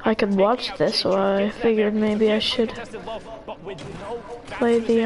I could watch this, so I figured maybe I should play the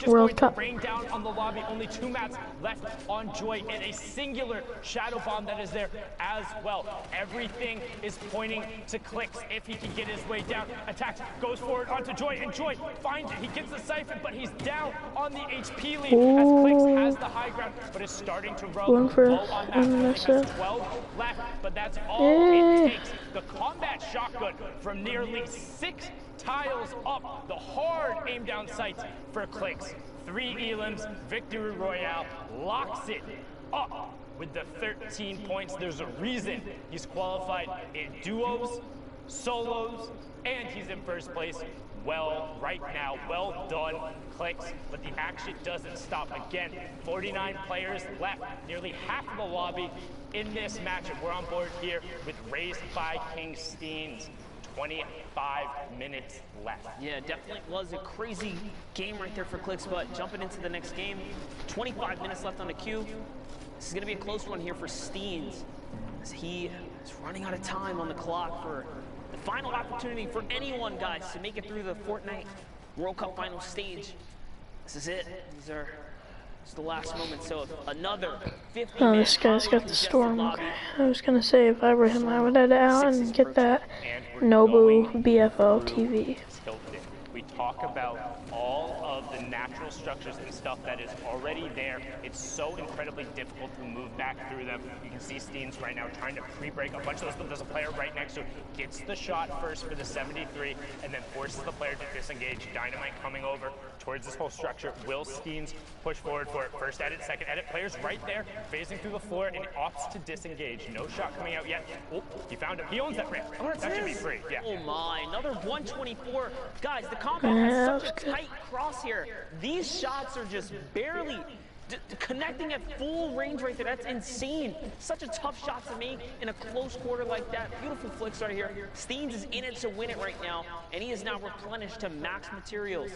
World Cup. Rain down on the lobby, only 2 mats left on Joy, and a singular shadow bomb that is there as well. Everything is pointing to Clicks if he can get his way down. Attacks, goes forward onto Joy, and Joy finds it. He gets the siphon, but he's down on the HP lead as Clicks has the high ground, but is starting to roll low on that. 12 left, but that's all it takes. The combat shotgun from nearly 6 tiles up, the hard aim down sights for Clicks. 3 elims, victory royale, locks it up with the 13 points. There's a reason he's qualified in duos, solos, and he's in first place. Well, right now, well done, Clicks, but the action doesn't stop. Again, 49 players left, nearly half of the lobby in this matchup. We're on board here with Raised by King Steens. 25 minutes left. Yeah, definitely was a crazy game right there for Clicks, but jumping into the next game, 25 minutes left on the queue. This is going to be a close one here for Steens, as he is running out of time on the clock for the final opportunity for anyone, guys, to make it through the Fortnite World Cup final stage. This is it. These are the last moment. So another 50 Oh, this guy's got the storm. Okay. I was gonna say if I were him, I would head out and get that Nobu BFO TV. We talk about all of the natural structures and stuff that is already there. It's so incredibly difficult to move back through them. You can see Steens right now trying to pre-break a bunch of those, but there's a player right next to him. Gets the shot first for the 73, and then forces the player to disengage. Dynamite coming over towards this whole structure. Will Steens push forward for it? First edit, second edit. Players right there, phasing through the floor, and he opts to disengage. No shot coming out yet. Oh, he found him. He owns that ramp. That should be free. Yeah. Oh my, another 124. Guys, the combat has such a tight crosshair. These shots are just barely connecting at full range right there. That's insane. Such a tough shot to make in a close quarter like that. Beautiful flicks right here. Steens is in it to win it right now, and he is now replenished to max materials.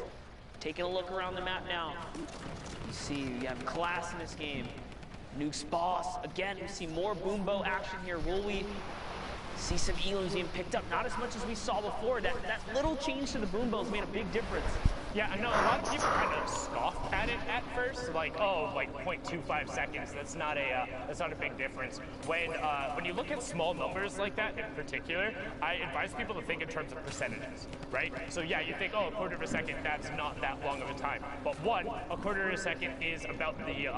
Taking a look around the map now. You see, you have class in this game. Nuke's boss. Again, we see more boombo action here. Will we see some elims being picked up? Not as much as we saw before. That little change to the boombo's made a big difference. Yeah, I know a lot of people kind of scoffed at it at first, like, oh, like 0.25 seconds. That's not a big difference. When you look at small numbers like that in particular, I advise people to think in terms of percentages, right? So yeah, you think, oh, a quarter of a second, that's not that long of a time. But one, a quarter of a second is about the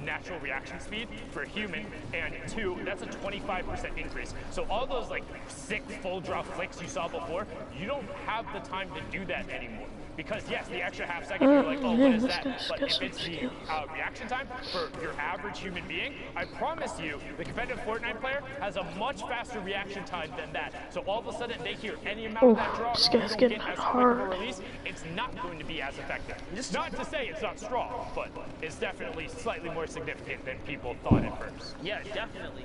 natural reaction speed for a human, and 2, that's a 25% increase. So all those like sick full draw flicks you saw before, you don't have the time to do that anymore. Because yes, the extra half second, you're like, oh, what is that? But if it's the reaction time for your average human being, I promise you, the competitive Fortnite player has a much faster reaction time than that. So all of a sudden, they hear any amount of that draw, you don't get as quick of a release, it's not going to be as effective. Not to say it's not strong, but it's definitely slightly more significant than people thought at first. Yeah,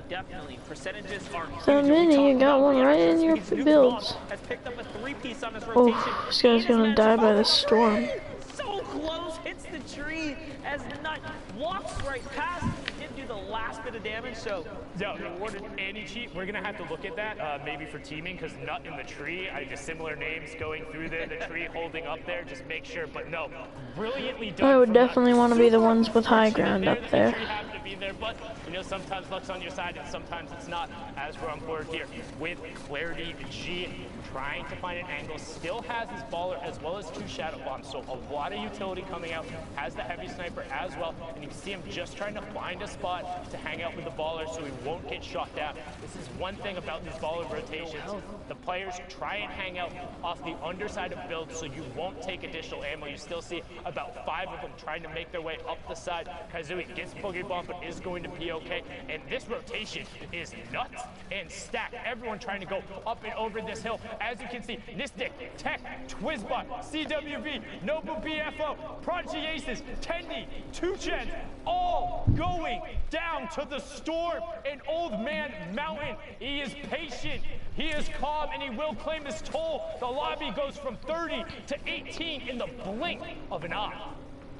definitely. Percentages are huge. So many, you got one right in your builds. Has picked up a 3-piece on his rotation. Oh, this guy's gonna die by the storm. So close, hits the tree as Nut walks right past. Didn't do the last bit of damage, so no, rewarded anti-cheat. We're gonna have to look at that maybe for teaming, because Nut in the tree, I just similar names going through the tree, holding up there, just make sure. But no, brilliantly done. I would definitely want to be the ones with high ground up there. To be there, but you know, sometimes luck's on your side and sometimes it's not. As we're on board here with Clarity G, trying to find an angle, still has his baller as well as 2 shadow bombs, so a lot of utility coming out. Has the heavy sniper as well, and you can see him just trying to find a spot to hang out with the baller so he won't get shot down. This is one thing about these baller rotations. The players try and hang out off the underside of builds so you won't take additional ammo. You still see about 5 of them trying to make their way up the side. Kazooie gets boogie bomb, but is going to be okay. And this rotation is nuts and stacked. Everyone trying to go up and over this hill. As you can see, Nistic, Tech, Twizbot, CWV, Nobu BFO, Prodigy Aces, Tendi, 2Chen, all going down to the storm. And Old Man Mountain, he is patient, he is calm, and he will claim his toll. The lobby goes from 30 to 18 in the blink of an eye.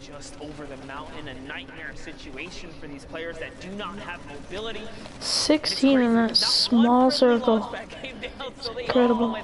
just over the mountain, a nightmare situation for these players that do not have mobility. 16 in that small circle. It's incredible.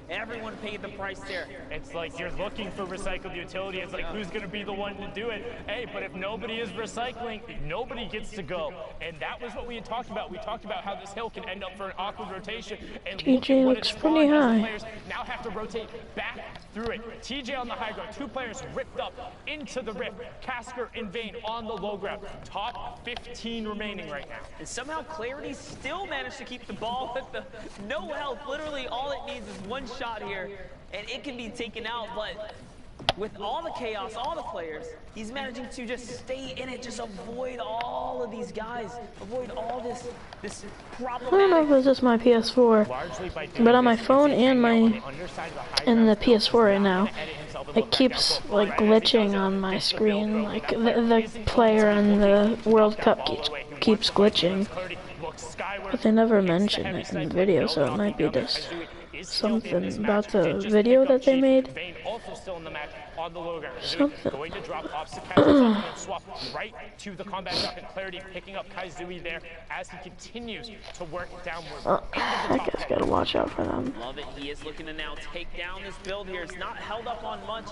Everyone paid the price there. It's like you're looking for recycled utility. It's like, who's going to be the one to do it? Hey, but if nobody is recycling, nobody gets to go. And that was what we had talked about. We talked about how this hill can end up for an awkward rotation. And TJ looks pretty high. Players now have to rotate back through it. TJ on the high ground. 2 players ripped up into the rift. Casker and Vane on the low ground. Top 15 remaining right now. And somehow Clarity still managed to keep the ball with the no help. Literally all it needs is one shot here, and it can be taken out, but with all the chaos, all the players, he's managing to just stay in it, just avoid all of these guys, avoid all this problematic. I don't know if it's just my PS4, but on my phone and the PS4 right now, it keeps like glitching on my screen. Like the player on the World Cup keeps glitching, but they never mention it in the video, so it might be just something about the video that they made. Something. Going to drop off and swap right to the combat shot, and Clarity picking up Kaizui there as he continues to work downward. I guess gotta watch out for them. Love it. He is looking to now take down this build here. It's not held up on much.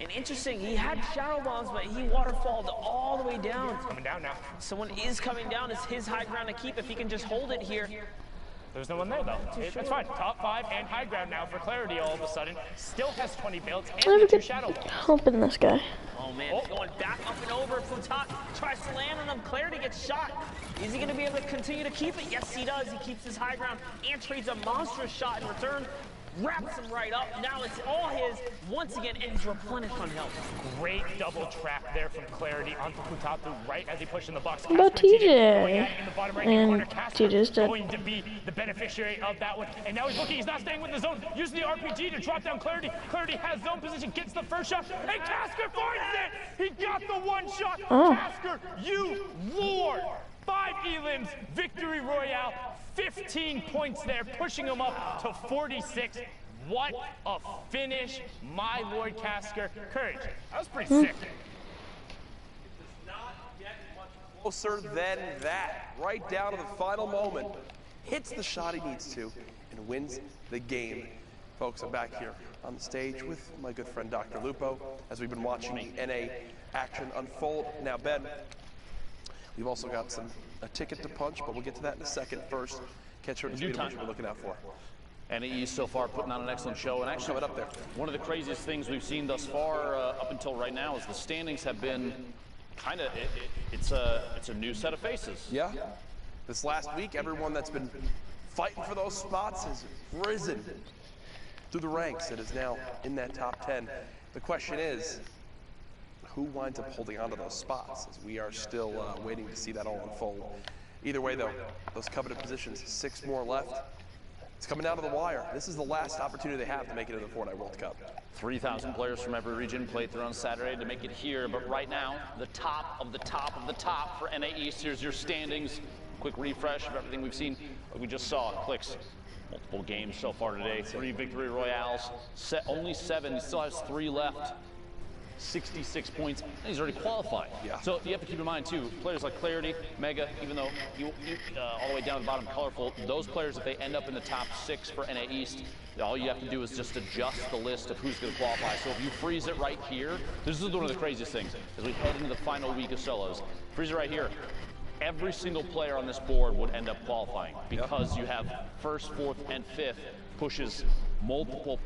And interesting, he had shadow bombs, but he waterfalled all the way down. It's coming down now. Someone is coming down. It's his high ground to keep if he can just hold it here. There's no one there, though. That's fine. Top 5 and high ground now for Clarity all of a sudden. Still has 20 builds and the 2 shadow. Hoping this guy. Oh, man. It's going back up and over. Futat tries to land on him. Clarity gets shot. Is he going to be able to continue to keep it? Yes, he does. He keeps his high ground and trades a monstrous shot in return. Wraps him right up. Now it's all his once again, and he's replenished on health. Great double trap there from Clarity onto Futatu right as he pushed in the box. What about TJ? And TJ's dead. Going to be the beneficiary of that one. And now he's looking, he's not staying with the zone. Using the RPG to drop down Clarity. Clarity has zone position, gets the first shot. And Casker finds it! He got the one shot. Casker, you lord! 5 elims, victory royale. 15 points there, pushing him up to 46. What a finish, my Lord Casker. Courage. That was pretty sick. It does not get much closer than that. Right down to the final moment. Hits the shot he needs to and wins the game. Folks, I'm back here on the stage with my good friend Dr. Lupo as we've been watching the NA action unfold. Now, Ben, we've also got a ticket to punch, but we'll get to that in a second. First, catch her at the speed of which we're looking out for. NAE so far putting on an excellent show, and actually up there. One of the craziest things we've seen thus far up until right now is the standings have been kind of, it's a new set of faces. Yeah. This last week, everyone that's been fighting for those spots has risen through the ranks and is now in that top 10. The question is, who winds up holding on to those spots, as we are still waiting to see that all unfold. Either way, though, those coveted positions, 6 more left. It's coming down to the wire. This is the last opportunity they have to make it to the Fortnite World Cup. 3,000 players from every region played through on Saturday to make it here, but right now, the top of the top of the top for NA East. Here's your standings. Quick refresh of everything we've seen. Like we just saw, Clicks. Multiple games so far today, 3 victory royales, only 7, he still has 3 left. 66 points, and he's already qualified. Yeah. So you have to keep in mind too, players like Clarity, Mega, even though all the way down to the bottom, Colorful, those players, if they end up in the top 6 for NA East, all you have to do is just adjust the list of who's going to qualify. So if you freeze it right here, this is one of the craziest things, as we head into the final week of solos. Freeze it right here. Every single player on this board would end up qualifying because you have 1st, 4th, and 5th pushes multiple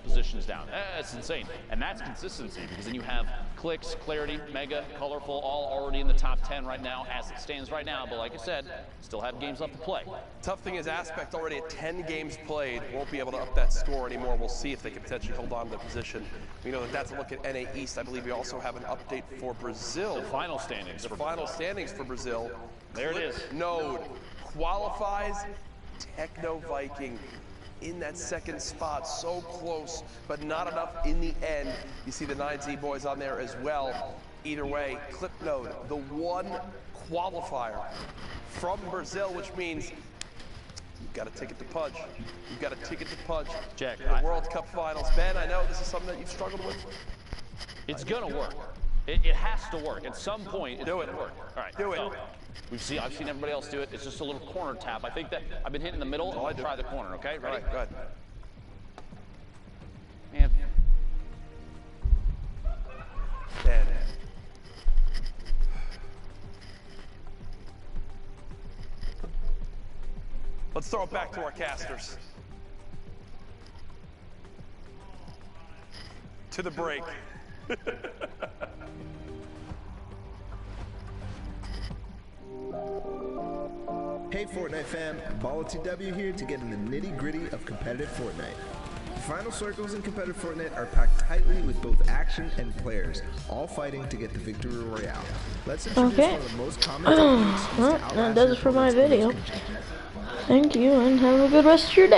positions down. That's insane. And that's consistency, because then you have Clicks, Clarity, Mega, Colorful, all already in the top 10 right now as it stands right now. But like I said, still have games left to play. Tough thing is Aspect already at 10 games played, won't be able to up that score anymore. We'll see if they can potentially hold on to the position. We know that that's a look at NA East. I believe we also have an update for Brazil. The final standings. The final standings for Brazil. There it is. Node qualifies. Techno Viking in that 2nd spot, so close, but not enough in the end. You see the 9Z boys on there as well. Either way, Clipnode, the one qualifier from Brazil, which means you've got a ticket to punch. You've got a ticket to punch. Jack, the World Cup Finals. Ben, I know this is something that you've struggled with. It's gonna work. It has to work. At some point, it's gonna work. All right, Do it. so I've seen everybody else do it. It's just a little corner tap. I think that I've been hitting the middle. I'll try the corner. Okay, ready? All right, go ahead. Man. 10. Let's throw it back to our casters. To the break. Hey Fortnite fam, Ball2W here to get in the nitty gritty of competitive Fortnite. The final circles in competitive Fortnite are packed tightly with both action and players, all fighting to get the victory royale. Let's introduce one of the most common techniques used to Well, outlast that does it for my opponents in video. most contenders. Thank you, and have a good rest of your day.